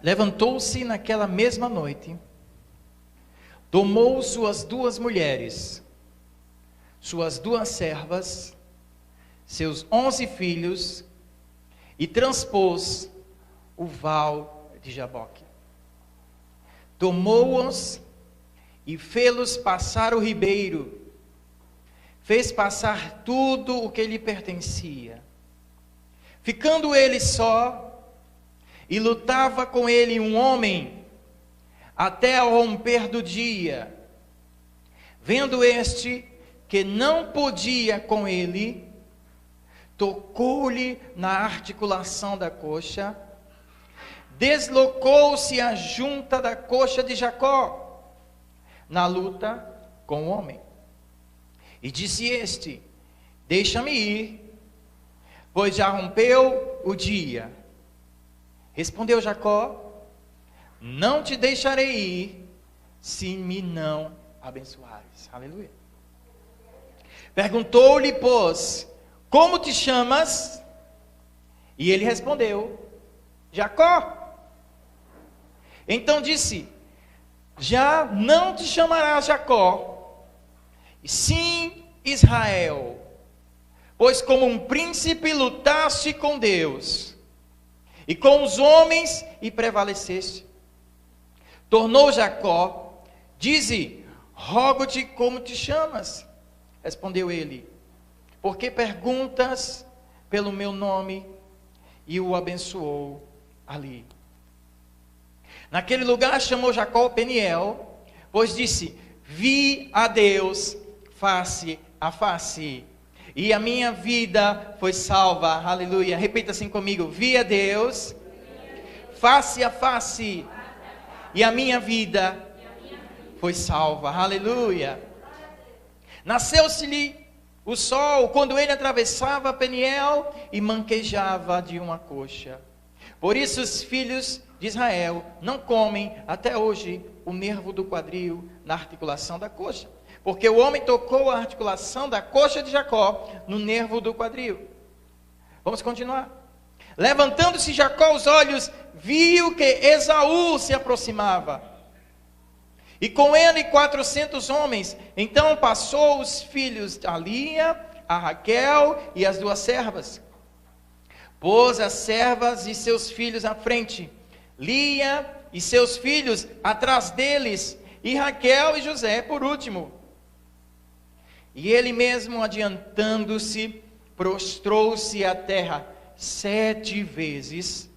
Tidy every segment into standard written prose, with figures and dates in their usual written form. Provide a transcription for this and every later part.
Levantou-se naquela mesma noite, tomou suas 2 mulheres, suas 2 servas, seus 11 filhos, e transpôs o val de Jaboque. Tomou-os e fê-los passar o ribeiro, fez passar tudo o que lhe pertencia. Ficando ele só, e lutava com ele um homem, até ao romper do dia. Vendo este que não podia com ele, tocou-lhe na articulação da coxa, deslocou-se a junta da coxa de Jacó, na luta com o homem. E disse este: deixa-me ir, pois já rompeu o dia. Respondeu Jacó: não te deixarei ir, se me não abençoares. Aleluia. Perguntou-lhe, pois, como te chamas? E ele respondeu: Jacó. Então disse: já não te chamarás Jacó, e sim Israel, pois como um príncipe lutaste com Deus e com os homens e prevaleceste. Tornou Jacó: dize, rogo-te como te chamas. Respondeu ele: porque perguntas pelo meu nome? E o abençoou ali. Naquele lugar chamou Jacó Peniel, pois disse: vi a Deus face a face, e a minha vida foi salva. Aleluia. Repita assim comigo: vi a Deus face a face, e a minha vida foi salva. Aleluia. Nasceu-se-lhe o sol quando ele atravessava Peniel e manquejava de uma coxa. Por isso os filhos de Israel não comem até hoje o nervo do quadril na articulação da coxa, porque o homem tocou a articulação da coxa de Jacó no nervo do quadril. Vamos continuar. Levantando-se Jacó os olhos, viu que Esaú se aproximava, e com ele 400 homens. Então passou os filhos a Lia, a Raquel e as 2 servas. Pôs as servas e seus filhos à frente, Lia e seus filhos atrás deles, e Raquel e José por último. E ele mesmo, adiantando-se, prostrou-se à terra 7 vezes,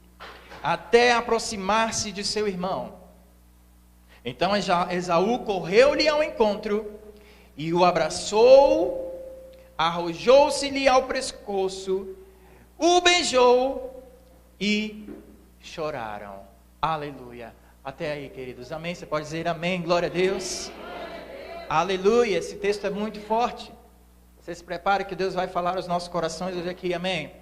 até aproximar-se de seu irmão. Então Esaú correu-lhe ao encontro, e o abraçou, arrojou-se-lhe ao pescoço, o beijou, e choraram. Aleluia. Até aí, queridos. Amém? Você pode dizer amém, glória a Deus. Aleluia. Esse texto é muito forte. Você se prepare que Deus vai falar aos nossos corações hoje aqui. Amém?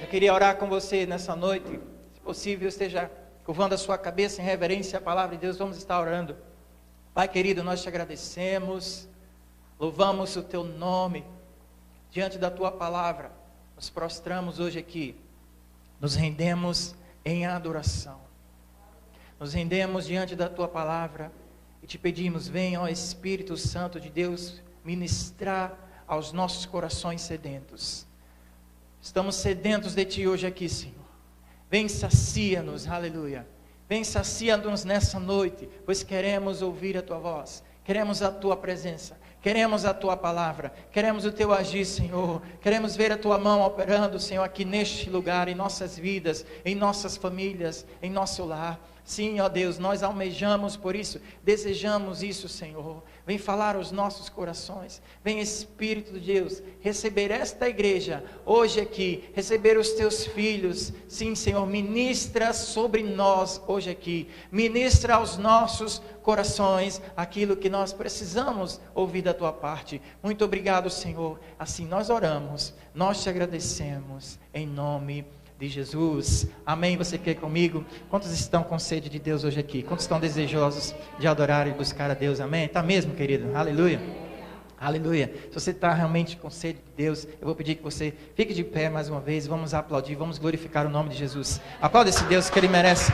Eu queria orar com você nessa noite. Se possível, esteja curvando a sua cabeça em reverência à palavra de Deus. Vamos estar orando. Pai querido, nós te agradecemos, louvamos o teu nome, diante da tua palavra, nos prostramos hoje aqui, nos rendemos em adoração, nos rendemos diante da tua palavra, e te pedimos: venha, ó Espírito Santo de Deus, ministrar aos nossos corações sedentos. Estamos sedentos de ti hoje aqui, Senhor. Vem, sacia-nos, aleluia. Vem, sacia-nos nessa noite, pois queremos ouvir a tua voz, queremos a tua presença, queremos a tua palavra, queremos o teu agir, Senhor. Queremos ver a tua mão operando, Senhor, aqui neste lugar, em nossas vidas, em nossas famílias, em nosso lar. Sim, ó Deus, nós almejamos por isso, desejamos isso, Senhor. Vem falar aos nossos corações. Vem, Espírito de Deus, receber esta igreja hoje aqui, receber os teus filhos. Sim, Senhor, ministra sobre nós hoje aqui, ministra aos nossos corações aquilo que nós precisamos ouvir da tua parte. Muito obrigado, Senhor. Assim nós oramos, nós te agradecemos, em nome de Jesus. Amém. Você quer comigo? Quantos estão com sede de Deus hoje aqui? Quantos estão desejosos de adorar e buscar a Deus? Amém? Está mesmo, querido? Aleluia. Aleluia. Se você está realmente com sede de Deus, eu vou pedir que você fique de pé mais uma vez. Vamos aplaudir, vamos glorificar o nome de Jesus. Aplauda esse Deus que Ele merece.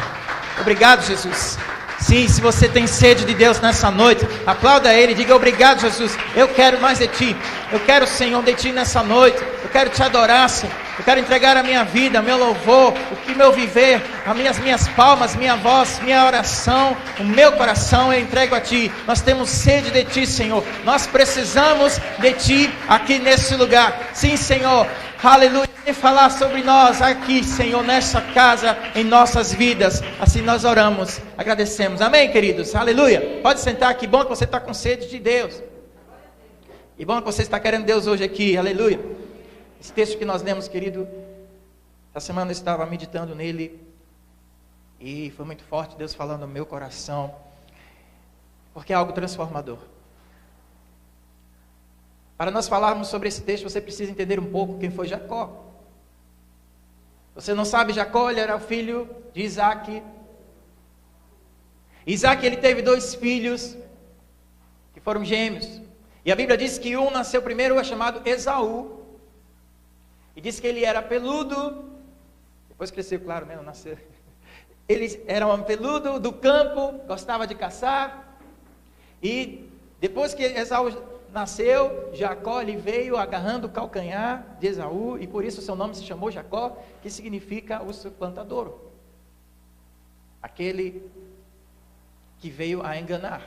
Obrigado, Jesus. Sim, se você tem sede de Deus nessa noite, aplauda Ele, diga obrigado, Jesus. Eu quero mais de Ti. Eu quero, Senhor, de Ti nessa noite. Eu quero Te adorar, Senhor. Eu quero entregar a minha vida, meu louvor, meu viver, as minhas palmas, minha voz, minha oração, o meu coração eu entrego a Ti. Nós temos sede de Ti, Senhor. Nós precisamos de Ti aqui nesse lugar. Sim, Senhor. Aleluia. E falar sobre nós aqui, Senhor, nessa casa, em nossas vidas. Assim nós oramos, agradecemos. Amém, queridos? Aleluia. Pode sentar, que bom que você está com sede de Deus. Que bom que você está querendo Deus hoje aqui. Aleluia. Esse texto que nós lemos, querido, essa semana eu estava meditando nele e foi muito forte Deus falando no meu coração, porque é algo transformador. Para nós falarmos sobre esse texto, você precisa entender um pouco quem foi Jacó. Você não sabe, Jacó, ele era o filho de Isaac. Isaac, ele teve 2 filhos, que foram gêmeos. E a Bíblia diz que um nasceu primeiro, é chamado Esaú. E diz que ele era peludo. Depois cresceu, claro, né? Não nasceu. Ele era um peludo do campo, gostava de caçar. E depois que Esaú nasceu, Jacó ele veio agarrando o calcanhar de Esaú, e por isso seu nome se chamou Jacó, que significa o suplantadouro, aquele que veio a enganar.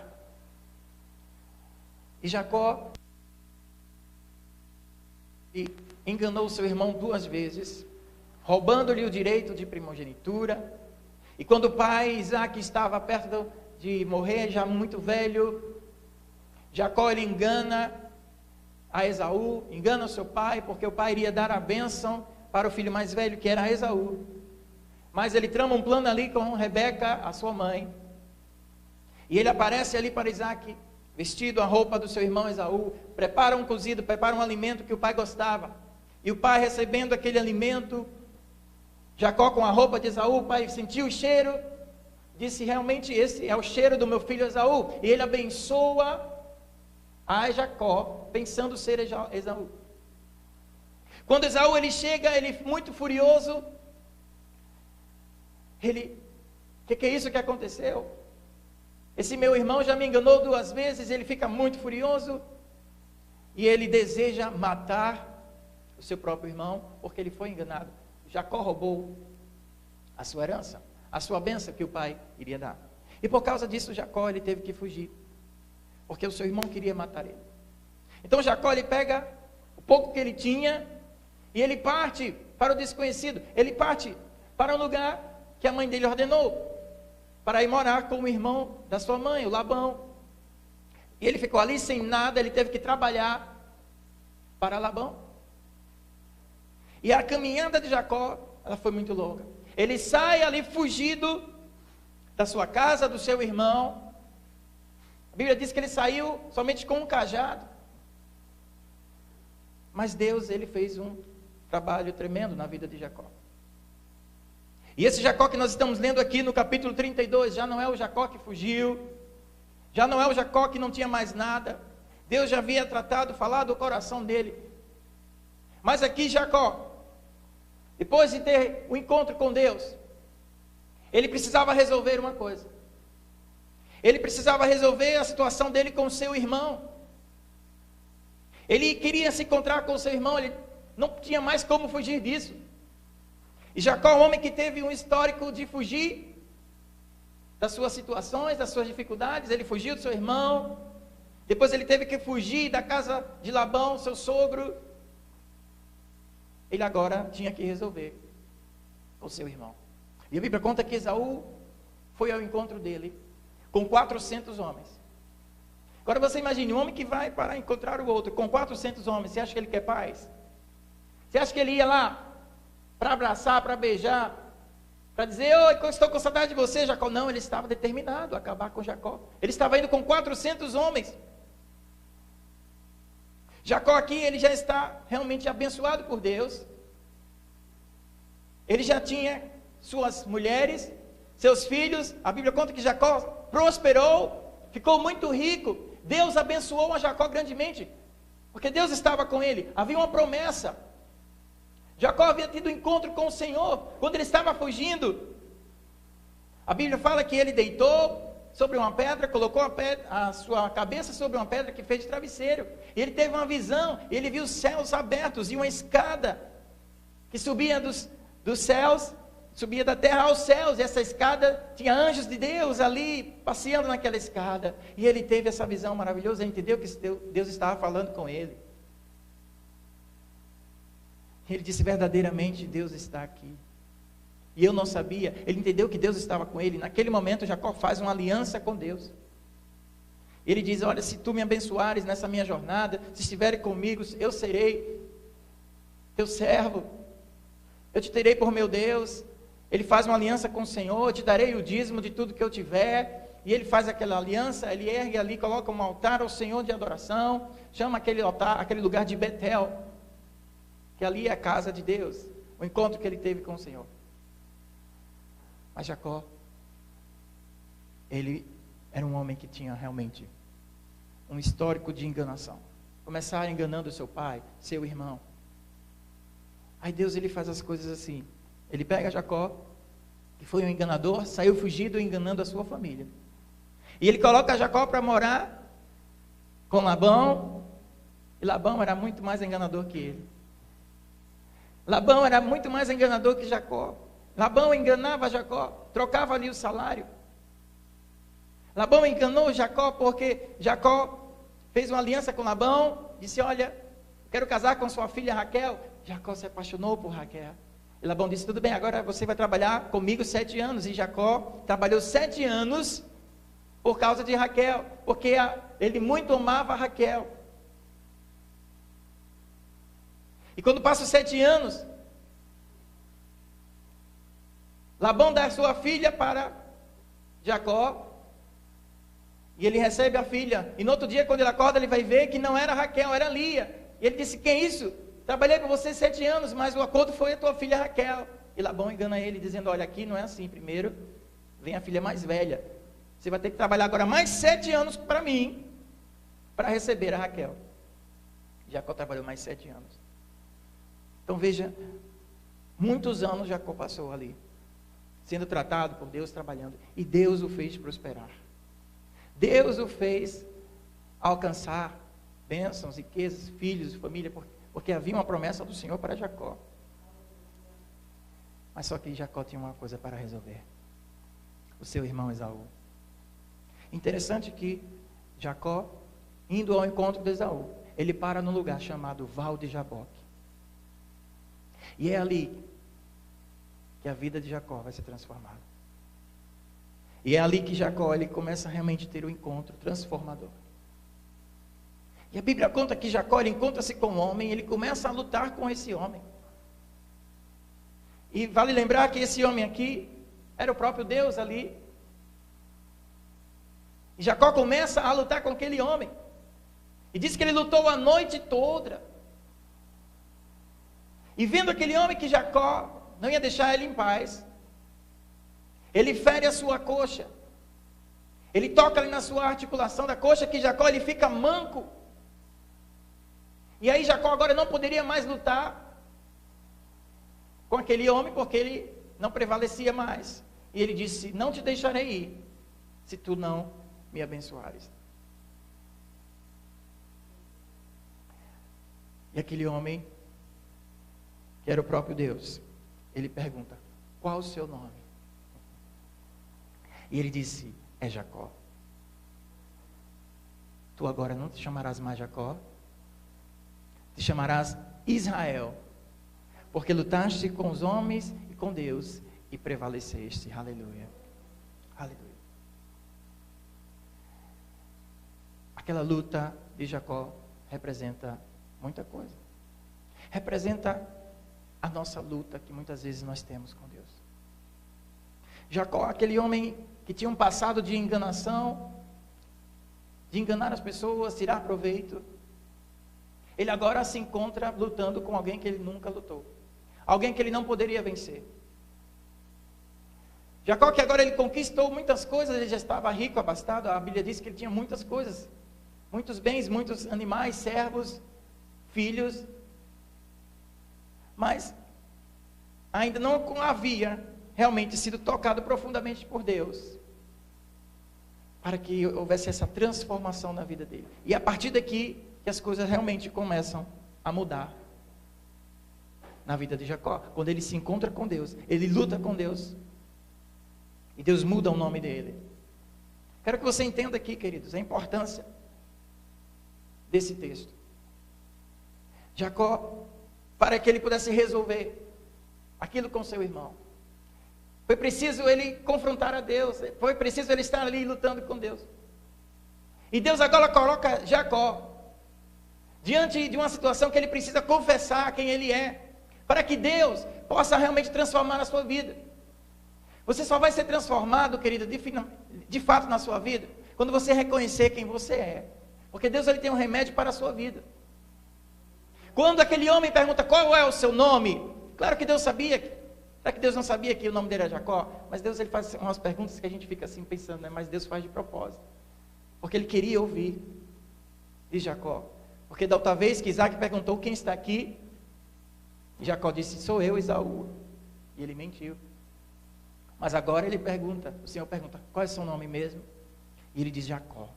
E Jacó enganou seu irmão 2 vezes, roubando-lhe o direito de primogenitura. E quando o pai Isaac estava perto de morrer, já muito velho, Jacó ele engana a Esaú, engana o seu pai, porque o pai iria dar a bênção para o filho mais velho, que era Esaú. Mas ele trama um plano ali com Rebeca, a sua mãe. E ele aparece ali para Isaac, vestido a roupa do seu irmão Esaú, prepara um cozido, prepara um alimento que o pai gostava. E o pai recebendo aquele alimento, Jacó com a roupa de Esaú, o pai sentiu o cheiro, disse, realmente esse é o cheiro do meu filho Esaú. E ele abençoa a Jacó, pensando ser Esaú. Quando Esaú ele chega, ele muito furioso, que é isso que aconteceu? Esse meu irmão já me enganou 2 vezes, ele fica muito furioso, e ele deseja matar o seu próprio irmão, porque ele foi enganado. Jacó roubou a sua herança, a sua bênção que o pai iria dar. E por causa disso, Jacó ele teve que fugir, porque o seu irmão queria matar ele. Então Jacó ele pega o pouco que ele tinha, e ele parte para o desconhecido, ele parte para um lugar que a mãe dele ordenou, para ir morar com o irmão da sua mãe, o Labão. E ele ficou ali sem nada, ele teve que trabalhar para Labão. E a caminhada de Jacó, ela foi muito longa. Ele sai ali fugido da sua casa, do seu irmão. A Bíblia diz que ele saiu somente com um cajado. Mas Deus, ele fez um trabalho tremendo na vida de Jacó. E esse Jacó que nós estamos lendo aqui no capítulo 32, já não é o Jacó que fugiu, já não é o Jacó que não tinha mais nada. Deus já havia falado do coração dele. Mas aqui Jacó, depois de ter o encontro com Deus, ele precisava resolver uma coisa. Ele precisava resolver a situação dele com o seu irmão. Ele queria se encontrar com o seu irmão, ele não tinha mais como fugir disso. E Jacó é um homem que teve um histórico de fugir das suas situações, das suas dificuldades. Ele fugiu do seu irmão, depois ele teve que fugir da casa de Labão, seu sogro. Ele agora tinha que resolver com o seu irmão. E a Bíblia conta que Esaú foi ao encontro dele com 400 homens. Agora você imagine, um homem que vai para encontrar o outro com 400 homens, você acha que ele quer paz? Você acha que ele ia lá para abraçar, para beijar, para dizer, eu estou com saudade de você, Jacó? Não, ele estava determinado a acabar com Jacó. Ele estava indo com 400 homens. Jacó aqui, ele já está realmente abençoado por Deus. Ele já tinha suas mulheres, seus filhos. A Bíblia conta que Jacó prosperou, ficou muito rico. Deus abençoou a Jacó grandemente. Porque Deus estava com ele, havia uma promessa. Jacó havia tido um encontro com o Senhor, quando ele estava fugindo. A Bíblia fala que ele deitou sobre uma pedra, colocou a sua cabeça sobre uma pedra que fez de travesseiro. Ele teve uma visão, ele viu os céus abertos e uma escada que subia dos céus, subia da terra aos céus, e essa escada tinha anjos de Deus ali, passeando naquela escada, e ele teve essa visão maravilhosa, ele entendeu que Deus estava falando com ele. Ele disse, verdadeiramente Deus está aqui. E eu não sabia, ele entendeu que Deus estava com ele. Naquele momento Jacó faz uma aliança com Deus. Ele diz, olha, se tu me abençoares nessa minha jornada, se estiveres comigo, eu serei teu servo, eu te terei por meu Deus. Ele faz uma aliança com o Senhor, eu te darei o dízimo de tudo que eu tiver. E ele faz aquela aliança, ele ergue ali, coloca um altar ao Senhor de adoração, chama aquele altar, aquele lugar de Betel, que ali é a casa de Deus, o encontro que ele teve com o Senhor. Mas Jacó, ele era um homem que tinha realmente um histórico de enganação. Começar enganando seu pai, seu irmão. Aí Deus, ele faz as coisas assim. Ele pega Jacó, que foi um enganador, saiu fugido enganando a sua família. E ele coloca Jacó para morar com Labão. E Labão era muito mais enganador que ele. Labão era muito mais enganador que Jacó. Labão enganava Jacó, trocava ali o salário. Labão enganou Jacó porque Jacó fez uma aliança com Labão, disse, olha, quero casar com sua filha Raquel. Jacó se apaixonou por Raquel. E Labão disse, tudo bem, agora você vai trabalhar comigo 7 anos. E Jacó trabalhou 7 anos por causa de Raquel, porque ele muito amava Raquel. E quando passa os 7 anos, Labão dá sua filha para Jacó, e ele recebe a filha, e no outro dia quando ele acorda, ele vai ver que não era Raquel, era Lia. E ele disse, quem é isso? Trabalhei com você 7 anos, mas o acordo foi a tua filha Raquel. E Labão engana ele, dizendo, olha, aqui não é assim, primeiro vem a filha mais velha, você vai ter que trabalhar agora mais 7 anos para mim, para receber a Raquel. Jacó trabalhou mais 7 anos. Então veja, muitos anos Jacó passou ali, sendo tratado por Deus, trabalhando, e Deus o fez prosperar. Deus o fez alcançar bênçãos, riquezas, filhos, família, porque havia uma promessa do Senhor para Jacó. Mas só que Jacó tinha uma coisa para resolver: o seu irmão Esaú. Interessante que Jacó, indo ao encontro de Esaú, ele para num lugar chamado Val de Jaboque. E é ali que a vida de Jacó vai ser transformada. E é ali que Jacó, ele começa realmente a ter um encontro transformador. E a Bíblia conta que Jacó, ele encontra-se com um homem, ele começa a lutar com esse homem. E vale lembrar que esse homem aqui era o próprio Deus ali. E Jacó começa a lutar com aquele homem. E diz que ele lutou a noite toda. E vendo aquele homem que Jacó não ia deixar ele em paz, ele fere a sua coxa. Ele toca ali na sua articulação da coxa, que Jacó, ele fica manco. E aí Jacó agora não poderia mais lutar com aquele homem, porque ele não prevalecia mais. E ele disse, não te deixarei ir, se tu não me abençoares. E aquele homem, que era o próprio Deus, ele pergunta, qual o seu nome? E ele disse, é Jacó. Tu agora não te chamarás mais Jacó, te chamarás Israel, porque lutaste com os homens e com Deus e prevaleceste. Aleluia. Aleluia. Aquela luta de Jacó representa muita coisa. Representa a nossa luta que muitas vezes nós temos com Deus. Jacó, aquele homem que tinha um passado de enganação, de enganar as pessoas, tirar proveito, ele agora se encontra lutando com alguém que ele nunca lutou, alguém que ele não poderia vencer. Jacó, que agora ele conquistou muitas coisas, ele já estava rico, abastado, a Bíblia diz que ele tinha muitas coisas, muitos bens, muitos animais, servos, filhos, mas ainda não havia realmente sido tocado profundamente por Deus, para que houvesse essa transformação na vida dele. E a partir daqui, que as coisas realmente começam a mudar na vida de Jacó. Quando ele se encontra com Deus, ele luta com Deus, e Deus muda o nome dele. Quero que você entenda aqui, queridos, a importância desse texto. Jacó, para que ele pudesse resolver aquilo com seu irmão, foi preciso ele confrontar a Deus, foi preciso ele estar ali lutando com Deus. E Deus agora coloca Jacó diante de uma situação que ele precisa confessar quem ele é, para que Deus possa realmente transformar a sua vida. Você só vai ser transformado, querido, de fato na sua vida, quando você reconhecer quem você é. Porque Deus, ele tem um remédio para a sua vida. Quando aquele homem pergunta qual é o seu nome, claro que Deus sabia. Será que Deus não sabia que o nome dele era Jacó? Mas Deus, ele faz umas perguntas que a gente fica assim pensando, né? Mas Deus faz de propósito. Porque ele queria ouvir de Jacó. Porque da outra vez que Isaac perguntou quem está aqui, e Jacó disse, sou eu, Esaú. E ele mentiu. Mas agora ele pergunta, o Senhor pergunta, qual é o seu nome mesmo? E ele diz Jacó.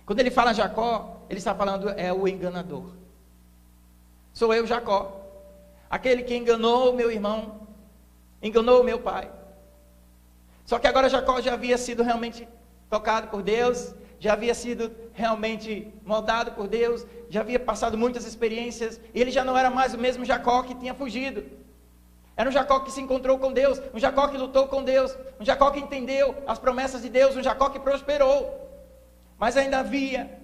Quando ele fala Jacó, ele está falando é o enganador. Sou eu, Jacó. Aquele que enganou o meu irmão, enganou o meu pai. Só que agora Jacó já havia sido realmente tocado por Deus, já havia sido realmente moldado por Deus, já havia passado muitas experiências, e ele já não era mais o mesmo Jacó que tinha fugido. Era um Jacó que se encontrou com Deus, um Jacó que lutou com Deus, um Jacó que entendeu as promessas de Deus, um Jacó que prosperou. Mas ainda havia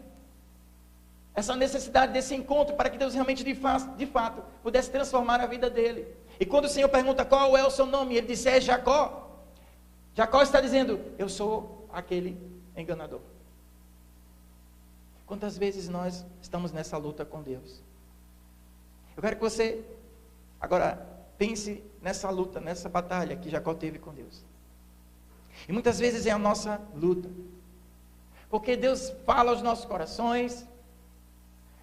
essa necessidade desse encontro para que Deus realmente de fato pudesse transformar a vida dele. E quando o Senhor pergunta qual é o seu nome, ele disse é Jacó. Jacó está dizendo, eu sou aquele enganador. Quantas vezes nós estamos nessa luta com Deus? Eu quero que você agora pense nessa luta, nessa batalha que Jacó teve com Deus. E muitas vezes é a nossa luta. Porque Deus fala aos nossos corações,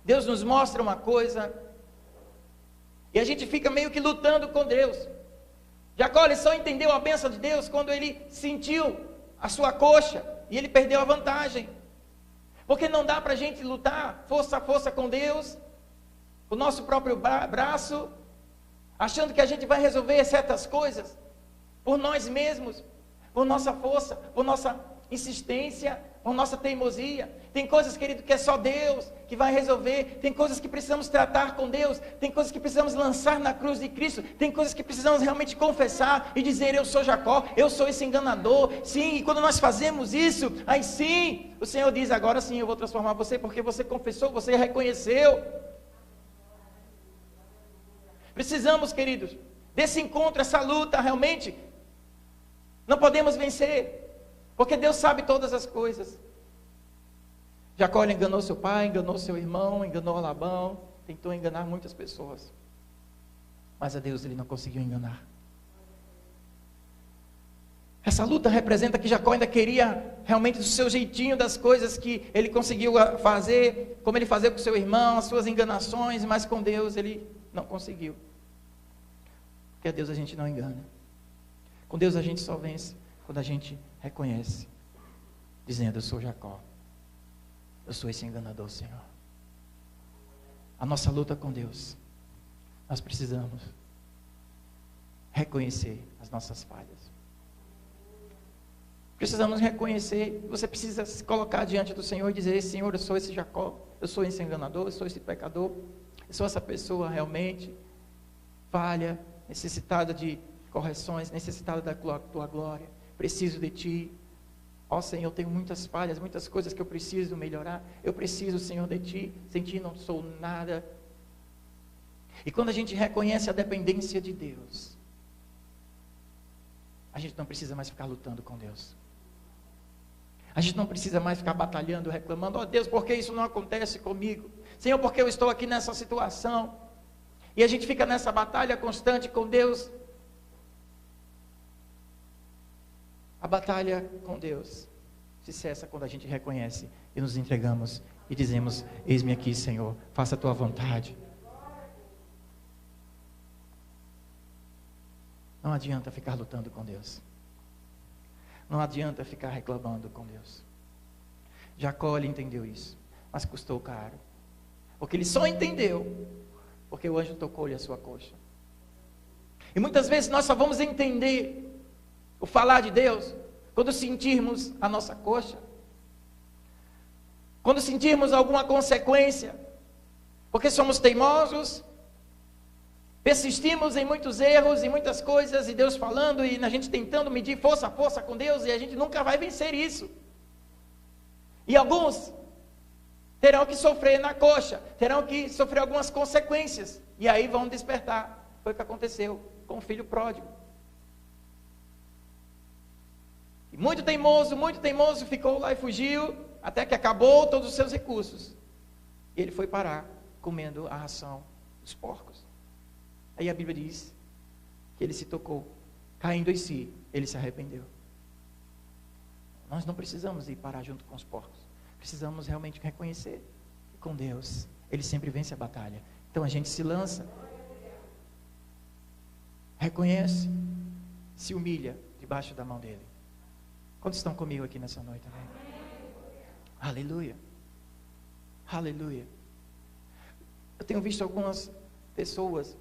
Deus nos mostra uma coisa, e a gente fica meio que lutando com Deus. Jacó, ele só entendeu a bênção de Deus quando ele sentiu a sua coxa, e ele perdeu a vantagem. Porque não dá para a gente lutar força a força com Deus, o nosso próprio braço, achando que a gente vai resolver certas coisas por nós mesmos, por nossa força, por nossa insistência, por nossa teimosia. Tem coisas, querido, que é só Deus que vai resolver. Tem coisas que precisamos tratar com Deus. Tem coisas que precisamos lançar na cruz de Cristo. Tem coisas que precisamos realmente confessar e dizer, eu sou Jacó, eu sou esse enganador. Sim, e quando nós fazemos isso, aí sim, o Senhor diz, agora sim eu vou transformar você, porque você confessou, você reconheceu. Precisamos, queridos, desse encontro, essa luta realmente. Não podemos vencer, porque Deus sabe todas as coisas. Jacó enganou seu pai, enganou seu irmão, enganou Labão, tentou enganar muitas pessoas. Mas a Deus ele não conseguiu enganar. Essa luta representa que Jacó ainda queria realmente do seu jeitinho das coisas que ele conseguiu fazer, como ele fazia com seu irmão, as suas enganações, mas com Deus ele não conseguiu. Porque a Deus a gente não engana. Com Deus a gente só vence quando a gente reconhece, dizendo, eu sou Jacó, eu sou esse enganador, Senhor. A nossa luta com Deus, nós precisamos reconhecer as nossas falhas. Precisamos reconhecer, você precisa se colocar diante do Senhor e dizer, Senhor, eu sou esse Jacó, eu sou esse enganador, eu sou esse pecador, eu sou essa pessoa realmente falha, necessitada de correções, necessitada da tua glória, preciso de Ti. Ó Senhor, eu tenho muitas falhas, muitas coisas que eu preciso melhorar, eu preciso, Senhor, de Ti, sem Ti não sou nada. E quando a gente reconhece a dependência de Deus, a gente não precisa mais ficar lutando com Deus. A gente não precisa mais ficar batalhando, reclamando, ó Deus, por que isso não acontece comigo? Senhor, por que eu estou aqui nessa situação? E a gente fica nessa batalha constante com Deus. A batalha com Deus se cessa quando a gente reconhece e nos entregamos e dizemos: eis-me aqui, Senhor, faça a tua vontade. Não adianta ficar lutando com Deus. Não adianta ficar reclamando com Deus. Jacó, ele entendeu isso, mas custou caro. Porque ele só entendeu porque o anjo tocou-lhe a sua coxa. E muitas vezes nós só vamos entender o falar de Deus quando sentirmos a nossa coxa, quando sentirmos alguma consequência, porque somos teimosos, persistimos em muitos erros e muitas coisas, e Deus falando, e a gente tentando medir força a força com Deus, e a gente nunca vai vencer isso. E alguns terão que sofrer na coxa, terão que sofrer algumas consequências, e aí vão despertar. Foi o que aconteceu com o filho pródigo. E muito teimoso, ficou lá e fugiu, até que acabou todos os seus recursos. E ele foi parar comendo a ração dos porcos. Aí a Bíblia diz que ele se tocou, caindo em si, ele se arrependeu. Nós não precisamos ir parar junto com os porcos. Precisamos realmente reconhecer que com Deus, Ele sempre vence a batalha. Então a gente se lança, reconhece, se humilha debaixo da mão dEle. Quantos estão comigo aqui nessa noite? Amém? Aleluia. Aleluia. Eu tenho visto algumas pessoas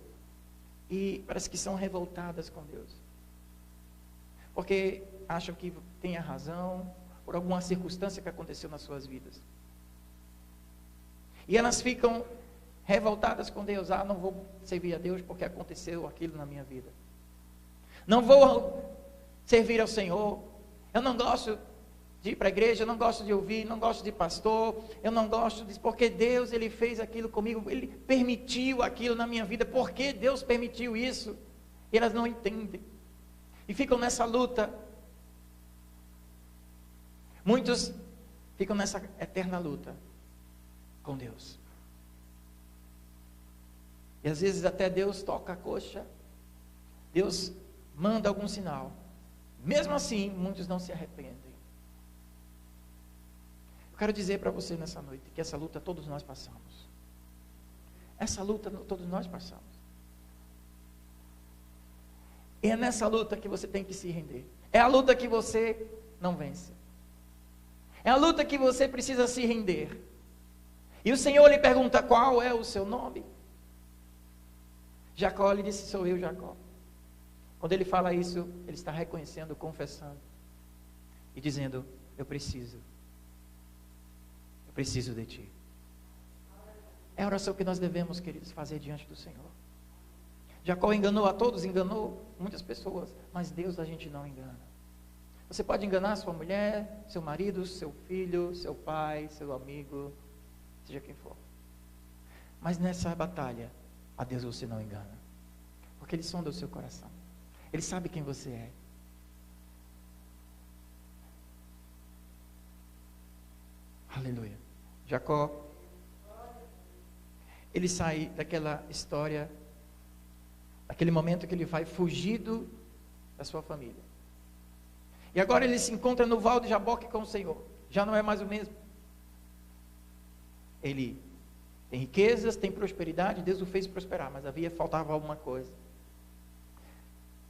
e parece que são revoltadas com Deus, porque acham que tem a razão por alguma circunstância que aconteceu nas suas vidas, e elas ficam revoltadas com Deus. Não vou servir a Deus porque aconteceu aquilo na minha vida, não vou servir ao Senhor, eu não gosto de ir para a igreja, eu não gosto de ouvir, não gosto de pastor, eu não gosto disso, porque Deus, Ele fez aquilo comigo, Ele permitiu aquilo na minha vida, porque Deus permitiu isso, e elas não entendem, e ficam nessa luta. Muitos ficam nessa eterna luta com Deus, e às vezes até Deus toca a coxa, Deus manda algum sinal, mesmo assim, muitos não se arrependem. Eu quero dizer para você nessa noite que essa luta todos nós passamos. Essa luta todos nós passamos. E é nessa luta que você tem que se render. É a luta que você não vence. É a luta que você precisa se render. E o Senhor lhe pergunta: qual é o seu nome? Jacó lhe disse: sou eu, Jacó. Quando ele fala isso, ele está reconhecendo, confessando e dizendo: eu preciso de ti. É a oração que nós devemos, queridos, fazer diante do Senhor. Jacó enganou a todos, enganou muitas pessoas, mas Deus a gente não engana. Você pode enganar sua mulher, seu marido, seu filho, seu pai, seu amigo, seja quem for, mas nessa batalha, a Deus você não engana, porque Ele sonda o seu coração, Ele sabe quem você é. Aleluia. Jacó, ele sai daquela história, daquele momento que ele vai fugido da sua família, e agora ele se encontra no Val de Jaboque com o Senhor. Já não é mais o mesmo. Ele tem riquezas, tem prosperidade, Deus o fez prosperar, mas faltava alguma coisa.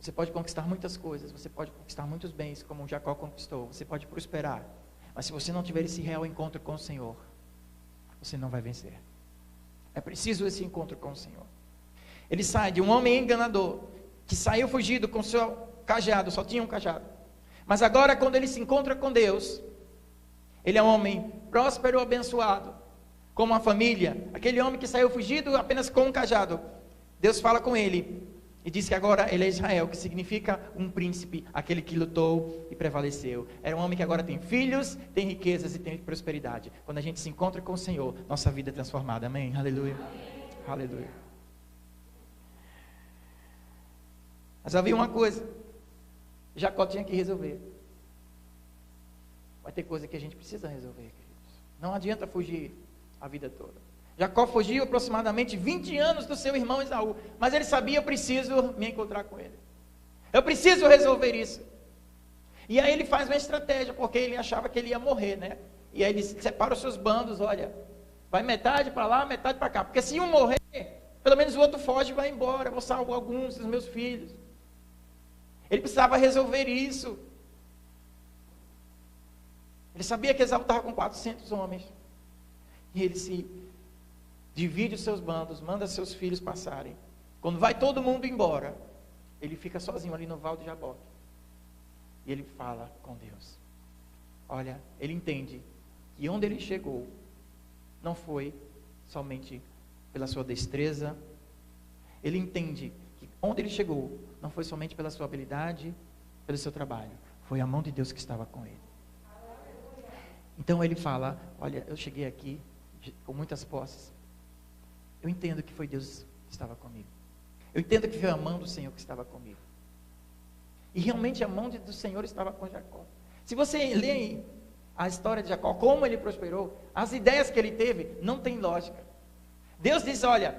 Você pode conquistar muitas coisas, você pode conquistar muitos bens, como Jacó conquistou, você pode prosperar, mas se você não tiver esse real encontro com o Senhor, você não vai vencer. É preciso esse encontro com o Senhor. Ele sai de um homem enganador, que saiu fugido com seu cajado, só tinha um cajado, mas agora quando ele se encontra com Deus, ele é um homem próspero, abençoado, com uma família. Aquele homem que saiu fugido apenas com um cajado, Deus fala com ele e diz que agora ele é Israel, que significa um príncipe, aquele que lutou e prevaleceu. Era um homem que agora tem filhos, tem riquezas e tem prosperidade. Quando a gente se encontra com o Senhor, nossa vida é transformada. Amém? Aleluia. Amém. Aleluia. Mas havia uma coisa, Jacó tinha que resolver. Vai ter coisa que a gente precisa resolver, queridos. Não adianta fugir a vida toda. Jacó fugiu aproximadamente 20 anos do seu irmão Esaú, mas ele sabia: eu preciso me encontrar com ele, eu preciso resolver isso. E aí ele faz uma estratégia, porque ele achava que ele ia morrer, né? E aí ele separa os seus bandos, olha, vai metade para lá, metade para cá. Porque se um morrer, pelo menos o outro foge e vai embora. Eu vou salvar alguns dos meus filhos. Ele precisava resolver isso. Ele sabia que Esaú estava com 400 homens. E ele se divide os seus bandos, manda seus filhos passarem. Quando vai todo mundo embora, ele fica sozinho ali no Val de Jaboque. E ele fala com Deus. Olha, ele entende que onde ele chegou não foi somente pela sua destreza. Ele entende que onde ele chegou não foi somente pela sua habilidade, pelo seu trabalho. Foi a mão de Deus que estava com ele. Então ele fala, olha, eu cheguei aqui com muitas posses. Eu entendo que foi Deus que estava comigo. Eu entendo que foi a mão do Senhor que estava comigo. E realmente a mão do Senhor estava com Jacó. Se você lê a história de Jacó, como ele prosperou, as ideias que ele teve, não tem lógica. Deus disse, olha,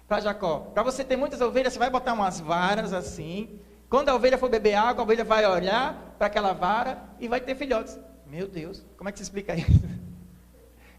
para Jacó, para você ter muitas ovelhas, você vai botar umas varas assim. Quando a ovelha for beber água, a ovelha vai olhar para aquela vara e vai ter filhotes. Meu Deus, como é que se explica isso?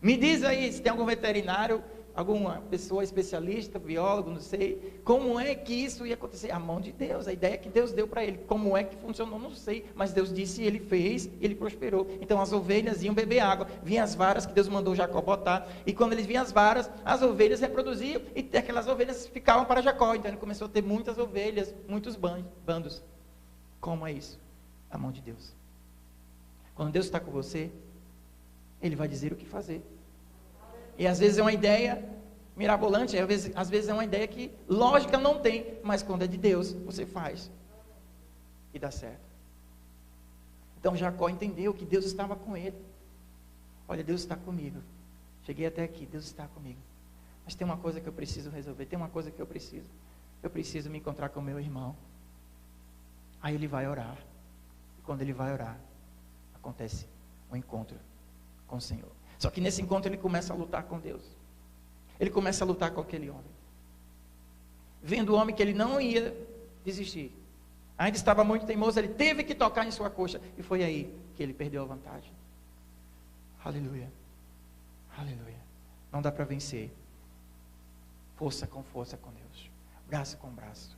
Me diz aí, se tem algum veterinário, alguma pessoa especialista, biólogo, não sei, como é que isso ia acontecer? A mão de Deus, a ideia que Deus deu para ele. Como é que funcionou, não sei, mas Deus disse, ele fez, ele prosperou. Então as ovelhas iam beber água, vinham as varas que Deus mandou Jacó botar, e quando eles vinham as varas, as ovelhas reproduziam, e aquelas ovelhas ficavam para Jacó. Então ele começou a ter muitas ovelhas, muitos bandos. Como é isso? A mão de Deus. Quando Deus está com você, Ele vai dizer o que fazer. E às vezes é uma ideia mirabolante, às vezes é uma ideia que lógica não tem, mas quando é de Deus, você faz. E dá certo. Então Jacó entendeu que Deus estava com ele. Olha, Deus está comigo. Cheguei até aqui, Deus está comigo. Mas tem uma coisa que eu preciso resolver, tem uma coisa que eu preciso. Eu preciso me encontrar com o meu irmão. Aí ele vai orar. E quando ele vai orar, acontece um encontro com o Senhor. Só que nesse encontro ele começa a lutar com Deus. Ele começa a lutar com aquele homem. Vendo o homem que ele não ia desistir. Ainda estava muito teimoso, ele teve que tocar em sua coxa. E foi aí que ele perdeu a vantagem. Aleluia. Aleluia. Não dá para vencer. Força com Deus. Braço com braço.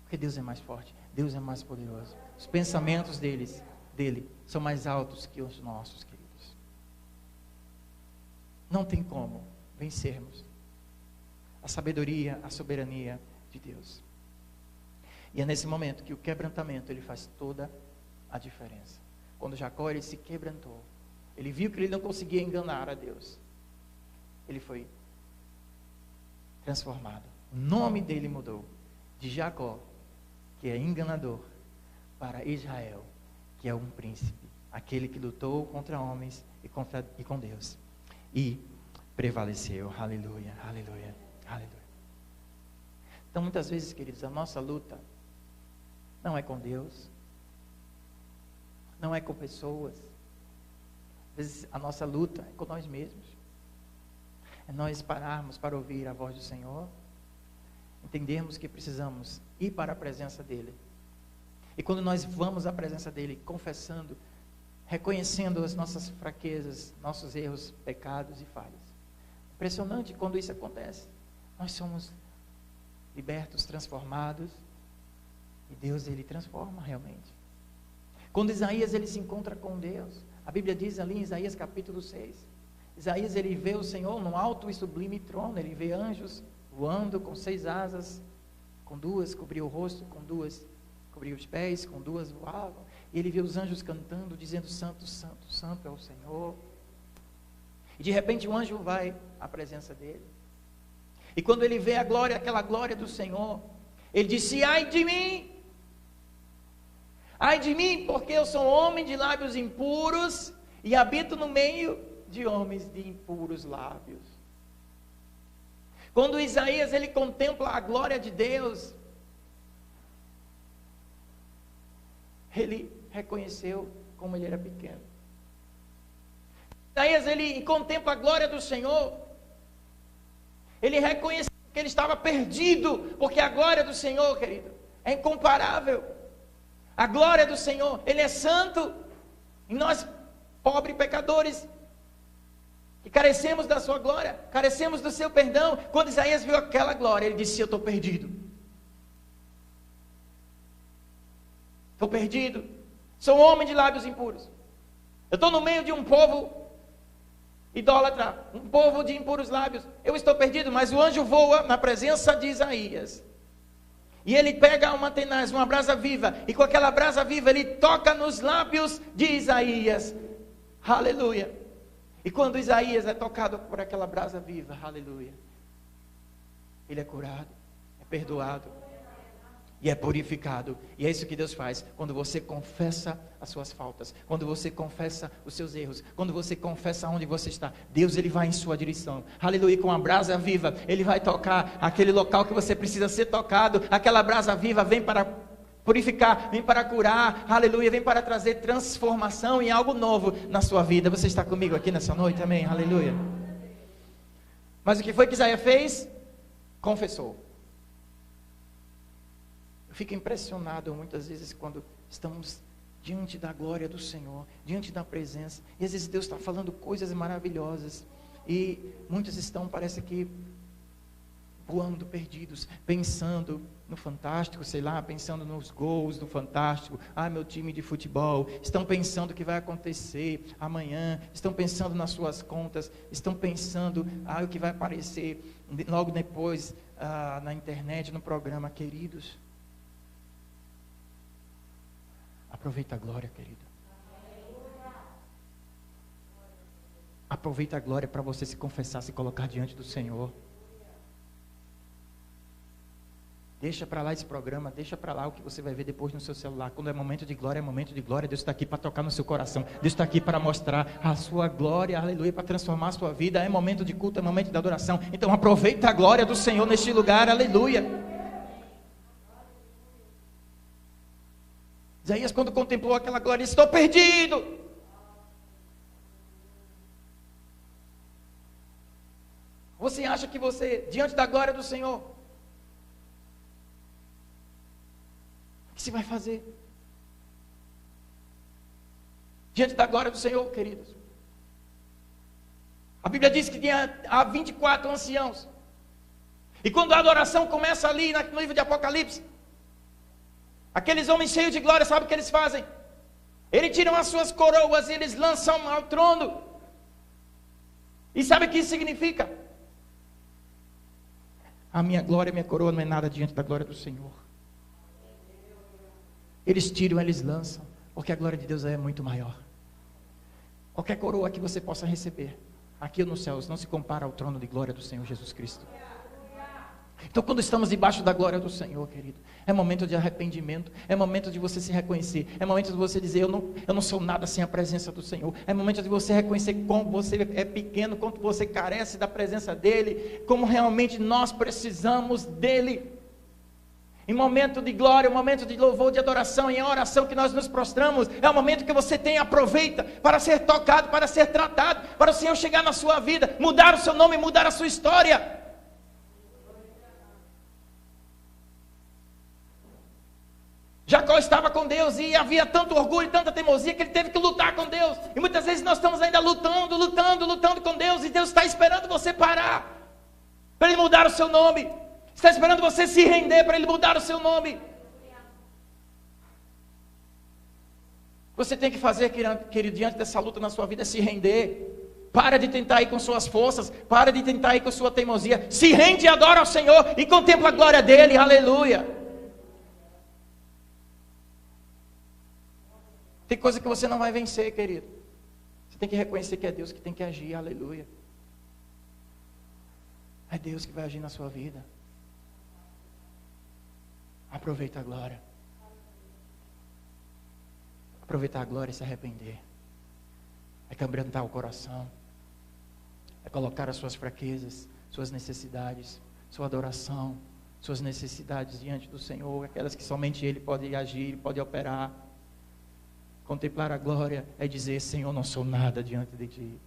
Porque Deus é mais forte. Deus é mais poderoso. Os pensamentos dele são mais altos que os nossos, queridos. Não tem como vencermos a sabedoria, a soberania de Deus. E é nesse momento que o quebrantamento, ele faz toda a diferença. Quando Jacó, ele se quebrantou, ele viu que ele não conseguia enganar a Deus. Ele foi transformado. O nome dele mudou de Jacó, que é enganador, para Israel, que é um príncipe, aquele que lutou contra homens e com Deus. E prevaleceu. Aleluia, aleluia, aleluia. Então, muitas vezes, queridos, a nossa luta não é com Deus, não é com pessoas. Às vezes, a nossa luta é com nós mesmos. É nós pararmos para ouvir a voz do Senhor, entendermos que precisamos ir para a presença dEle. E quando nós vamos à presença dEle, confessando, reconhecendo as nossas fraquezas, nossos erros, pecados e falhas. Impressionante quando isso acontece. Nós somos libertos, transformados, e Deus, ele transforma realmente. Quando Isaías, ele se encontra com Deus, a Bíblia diz ali em Isaías capítulo 6, Isaías, ele vê o Senhor num alto e sublime trono, ele vê anjos voando com 6 asas, com 2 cobriu o rosto, com 2 cobriu os pés, com 2 voavam, e ele vê os anjos cantando, dizendo, santo, santo, santo é o Senhor. E de repente um anjo vai à presença dele, e quando ele vê a glória, aquela glória do Senhor, ele disse, ai de mim, porque eu sou homem de lábios impuros, e habito no meio de homens de impuros lábios. Quando Isaías, ele contempla a glória de Deus, ele reconheceu como ele era pequeno. Isaías, ele contempla a glória do Senhor, ele reconheceu que ele estava perdido, porque a glória do Senhor, querido, é incomparável. A glória do Senhor, ele é santo, e nós, pobres pecadores, que carecemos da sua glória, carecemos do seu perdão. Quando Isaías viu aquela glória, ele disse: eu estou perdido. Estou perdido. Sou um homem de lábios impuros. Eu estou no meio de um povo idólatra, um povo de impuros lábios. Eu estou perdido, mas o anjo voa na presença de Isaías. E ele pega uma tenaz, uma brasa viva, e com aquela brasa viva ele toca nos lábios de Isaías. Aleluia. E quando Isaías é tocado por aquela brasa viva, aleluia, ele é curado, é perdoado e é purificado. E é isso que Deus faz quando você confessa as suas faltas, quando você confessa os seus erros, quando você confessa onde você está. Deus, ele vai em sua direção, aleluia, com a brasa viva, ele vai tocar aquele local que você precisa ser tocado. Aquela brasa viva vem para purificar, vem para curar, aleluia, vem para trazer transformação em algo novo na sua vida. Você está comigo aqui nessa noite, amém, aleluia. Mas o que foi que Isaías fez? Confessou. Eu fico impressionado muitas vezes quando estamos diante da glória do Senhor, diante da presença, e às vezes Deus está falando coisas maravilhosas, e muitos estão, parece que, voando perdidos, pensando no Fantástico, sei lá, pensando nos gols do Fantástico. Meu time de futebol. Estão pensando o que vai acontecer amanhã, estão pensando nas suas contas, estão pensando o que vai aparecer logo depois na internet, no programa. Queridos, aproveita a glória, querido. Aproveita a glória para você se confessar, se colocar diante do Senhor. Deixa para lá esse programa, deixa para lá o que você vai ver depois no seu celular. Quando é momento de glória, é momento de glória. Deus está aqui para tocar no seu coração. Deus está aqui para mostrar a sua glória, aleluia, para transformar a sua vida. É momento de culto, é momento de adoração. Então aproveita a glória do Senhor neste lugar, aleluia. Isaías, quando contemplou aquela glória, disse: estou perdido. Você acha que você, diante da glória do Senhor, o que você vai fazer? Diante da glória do Senhor, queridos. A Bíblia diz que há 24 anciãos. E quando a adoração começa ali no livro de Apocalipse, aqueles homens cheios de glória, sabe o que eles fazem? Eles tiram as suas coroas e eles lançam ao trono. E sabe o que isso significa? A minha glória, a minha coroa não é nada diante da glória do Senhor. Eles tiram, eles lançam, porque a glória de Deus é muito maior. Qualquer coroa que você possa receber aqui nos céus não se compara ao trono de glória do Senhor Jesus Cristo. Então, quando estamos debaixo da glória do Senhor, querido, é momento de arrependimento, é momento de você se reconhecer, é momento de você dizer: eu não sou nada sem a presença do Senhor. É momento de você reconhecer como você é pequeno, quanto você carece da presença dEle, como realmente nós precisamos dEle. Em momento de glória, momento de louvor, de adoração, em oração que nós nos prostramos, é o momento que você tem, aproveita para ser tocado, para ser tratado, para o Senhor chegar na sua vida, mudar o seu nome, mudar a sua história. Jacó estava com Deus e havia tanto orgulho e tanta teimosia que ele teve que lutar com Deus. E muitas vezes nós estamos ainda lutando com Deus, e Deus está esperando você parar, para Ele mudar o seu nome. Está esperando você se render para Ele mudar o seu nome. Você tem que fazer, querido, diante dessa luta na sua vida, é se render. Para de tentar ir com suas forças, para de tentar ir com sua teimosia. Se rende e adora ao Senhor e contempla a glória dEle, aleluia. Tem coisa que você não vai vencer, querido. Você tem que reconhecer que é Deus que tem que agir, aleluia. É Deus que vai agir na sua vida. Aproveita a glória. Aproveitar a glória e se arrepender. É quebrantar o coração. É colocar as suas fraquezas, suas necessidades, sua adoração, suas necessidades diante do Senhor, aquelas que somente Ele pode agir, pode operar. Contemplar a glória é dizer: Senhor, não sou nada diante de Ti.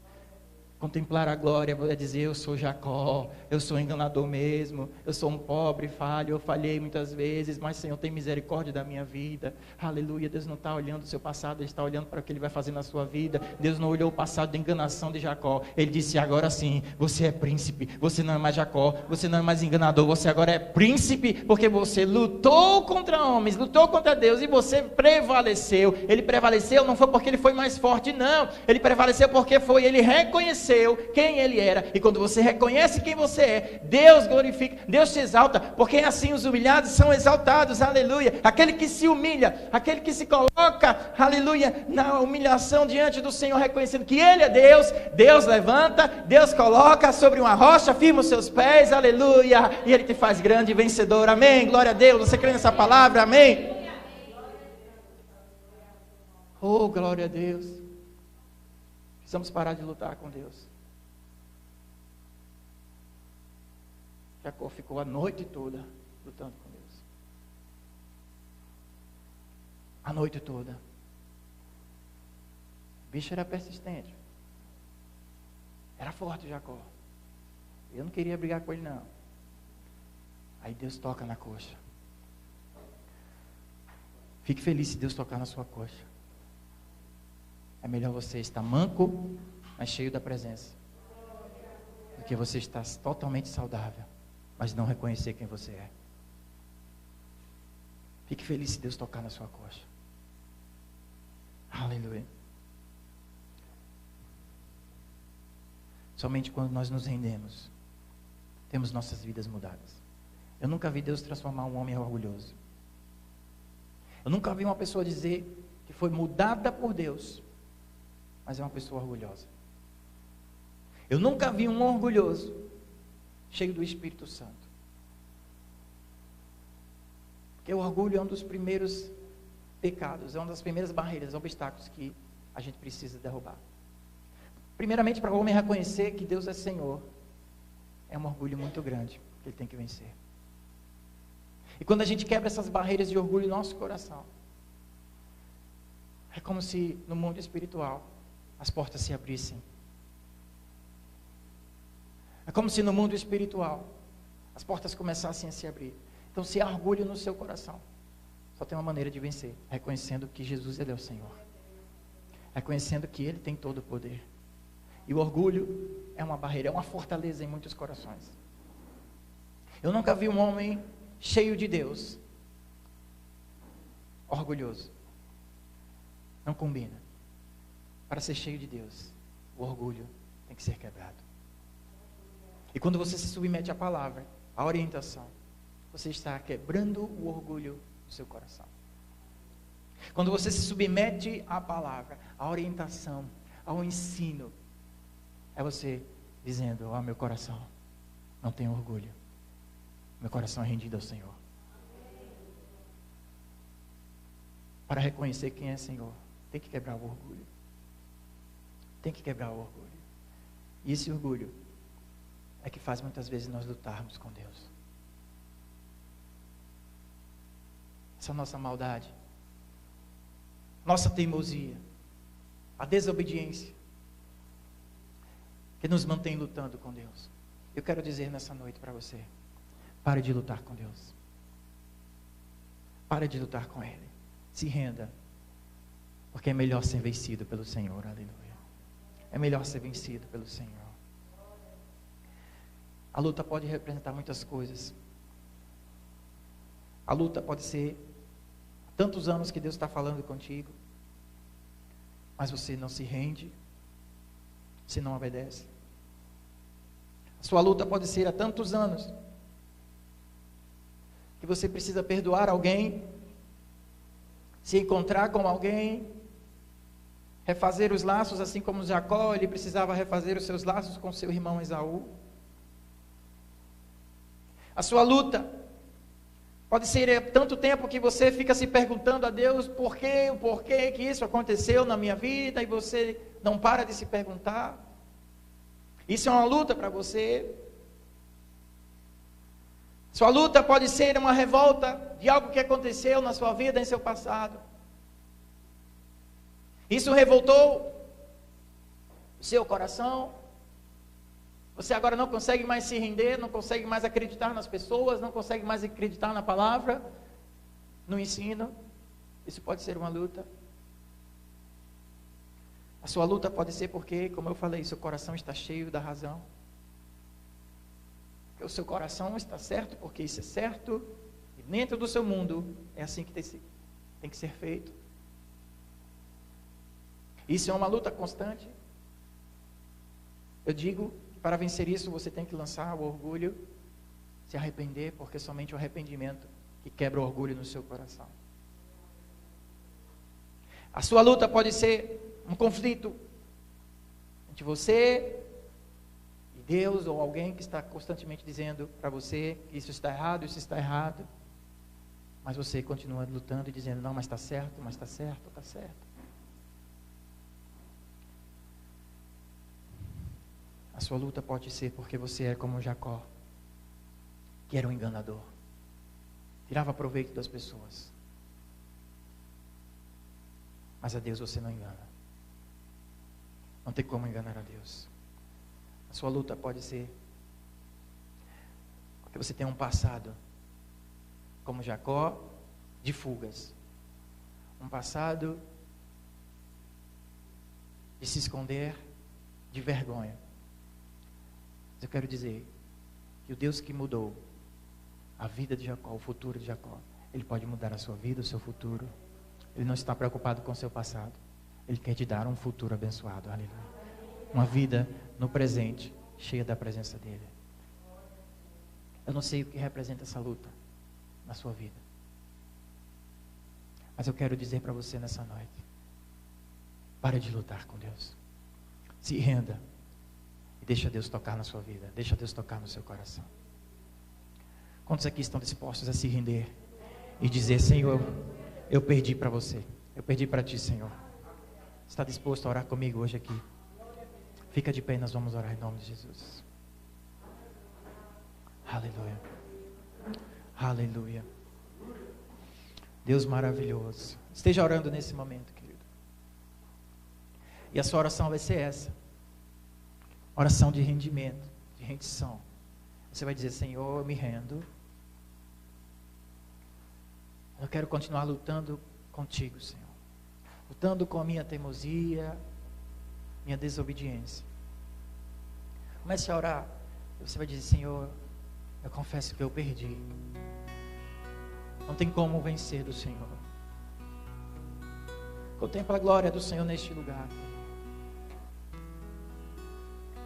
Contemplar a glória é dizer: eu sou Jacó, eu sou enganador mesmo, eu sou um pobre, falho, eu falhei muitas vezes, mas Senhor tem misericórdia da minha vida. Aleluia. Deus não está olhando o seu passado, Ele está olhando para o que Ele vai fazer na sua vida. Deus não olhou o passado da enganação de Jacó. Ele disse: agora sim, você é príncipe, você não é mais Jacó, você não é mais enganador, você agora é príncipe, porque você lutou contra homens, lutou contra Deus e você prevaleceu. Ele prevaleceu não foi porque ele foi mais forte, não. Ele prevaleceu porque ele reconheceu quem ele era, e quando você reconhece quem você é, Deus glorifica, Deus te exalta, porque assim os humilhados são exaltados, aleluia. Aquele que se humilha, aquele que se coloca, aleluia, na humilhação diante do Senhor, reconhecendo que Ele é Deus, Deus levanta, Deus coloca sobre uma rocha, firma os seus pés, aleluia, e Ele te faz grande e vencedor, amém, glória a Deus. Você crê nessa palavra, amém? Oh, glória a Deus. Precisamos parar de lutar com Deus. Jacó ficou a noite toda lutando com Deus. A noite toda. O bicho era persistente. Era forte Jacó. Eu não queria brigar com ele não. Aí Deus toca na coxa. Fique feliz se Deus tocar na sua coxa. É melhor você estar manco, mas cheio da presença, do que você estar totalmente saudável, mas não reconhecer quem você é. Fique feliz se Deus tocar na sua coxa. Aleluia. Somente quando nós nos rendemos, temos nossas vidas mudadas. Eu nunca vi Deus transformar um homem orgulhoso. Eu nunca vi uma pessoa dizer que foi mudada por Deus, mas é uma pessoa orgulhosa. Eu nunca vi um orgulhoso cheio do Espírito Santo. Porque o orgulho é um dos primeiros pecados, é uma das primeiras barreiras, obstáculos que a gente precisa derrubar. Primeiramente, para o homem reconhecer que Deus é Senhor, é um orgulho muito grande que ele tem que vencer. E quando a gente quebra essas barreiras de orgulho no nosso coração, é como se no mundo espiritual as portas se abrissem. É como se no mundo espiritual as portas começassem a se abrir. Então, se há orgulho no seu coração, só tem uma maneira de vencer: reconhecendo que Jesus, Ele é o Senhor, reconhecendo que Ele tem todo o poder. E o orgulho é uma barreira, é uma fortaleza em muitos corações. Eu nunca vi um homem cheio de Deus orgulhoso. Não combina. Para ser cheio de Deus, o orgulho tem que ser quebrado. E quando você se submete à palavra, à orientação, você está quebrando o orgulho do seu coração. Quando você se submete à palavra, à orientação, ao ensino, é você dizendo: ó, meu coração não tem orgulho, meu coração é rendido ao Senhor. Para reconhecer quem é Senhor, tem que quebrar o orgulho. Tem que quebrar o orgulho. E esse orgulho é que faz muitas vezes nós lutarmos com Deus. Essa nossa maldade, nossa teimosia, a desobediência, que nos mantém lutando com Deus. Eu quero dizer nessa noite para você: pare de lutar com Deus. Pare de lutar com Ele. Se renda. Porque é melhor ser vencido pelo Senhor. Aleluia. É melhor ser vencido pelo Senhor. A luta pode representar muitas coisas. A luta pode ser há tantos anos que Deus está falando contigo, mas você não se rende, você não obedece. A sua luta pode ser há tantos anos que você precisa perdoar alguém, se encontrar com alguém, refazer os laços, assim como Jacó, ele precisava refazer os seus laços com seu irmão Esaú. A sua luta pode ser tanto tempo que você fica se perguntando a Deus o porquê que isso aconteceu na minha vida, e você não para de se perguntar. Isso é uma luta para você. Sua luta pode ser uma revolta de algo que aconteceu na sua vida, em seu passado. Isso revoltou o seu coração, Você agora não consegue mais se render, não consegue mais acreditar nas pessoas, não consegue mais acreditar na palavra, no ensino. Isso pode ser uma luta. A sua luta pode ser porque, como eu falei, seu coração está cheio da razão. Porque o seu coração está certo, porque isso é certo. E dentro do seu mundo, é assim que tem que ser feito. Isso é uma luta constante. Eu digo que para vencer isso, você tem que lançar o orgulho, se arrepender, porque somente o arrependimento que quebra o orgulho no seu coração. A sua luta pode ser um conflito entre você e Deus, ou alguém que está constantemente dizendo para você que isso está errado, mas você continua lutando e dizendo, não, mas está certo, está certo. A sua luta pode ser porque você é como Jacó, que era um enganador, tirava proveito das pessoas. Mas a Deus você não engana. Não tem como enganar a Deus. A sua luta pode ser porque você tem um passado, como Jacó, de fugas. Um passado de se esconder, de vergonha. Mas eu quero dizer que o Deus que mudou a vida de Jacó, o futuro de Jacó, Ele pode mudar a sua vida, o seu futuro. Ele não está preocupado com o seu passado. Ele quer te dar um futuro abençoado, aleluia. Uma vida no presente, cheia da presença dEle. Eu não sei o que representa essa luta na sua vida. Mas eu quero dizer para você nessa noite, pare de lutar com Deus. Se renda e deixa Deus tocar na sua vida. Deixa Deus tocar no seu coração. Quantos aqui estão dispostos a se render e dizer, Senhor, eu perdi para você. Eu perdi para ti, Senhor. Está disposto a orar comigo hoje aqui? Fica de pé e nós vamos orar em nome de Jesus. Aleluia. Aleluia. Deus maravilhoso. Esteja orando nesse momento, querido. E a sua oração vai ser essa. Oração de rendimento, de rendição. Você vai dizer, Senhor, eu me rendo. Eu quero continuar lutando contigo, Senhor. Lutando com a minha teimosia, minha desobediência. Comece a orar. Você vai dizer, Senhor, eu confesso que eu perdi. Não tem como vencer do Senhor. Contempla a glória do Senhor neste lugar.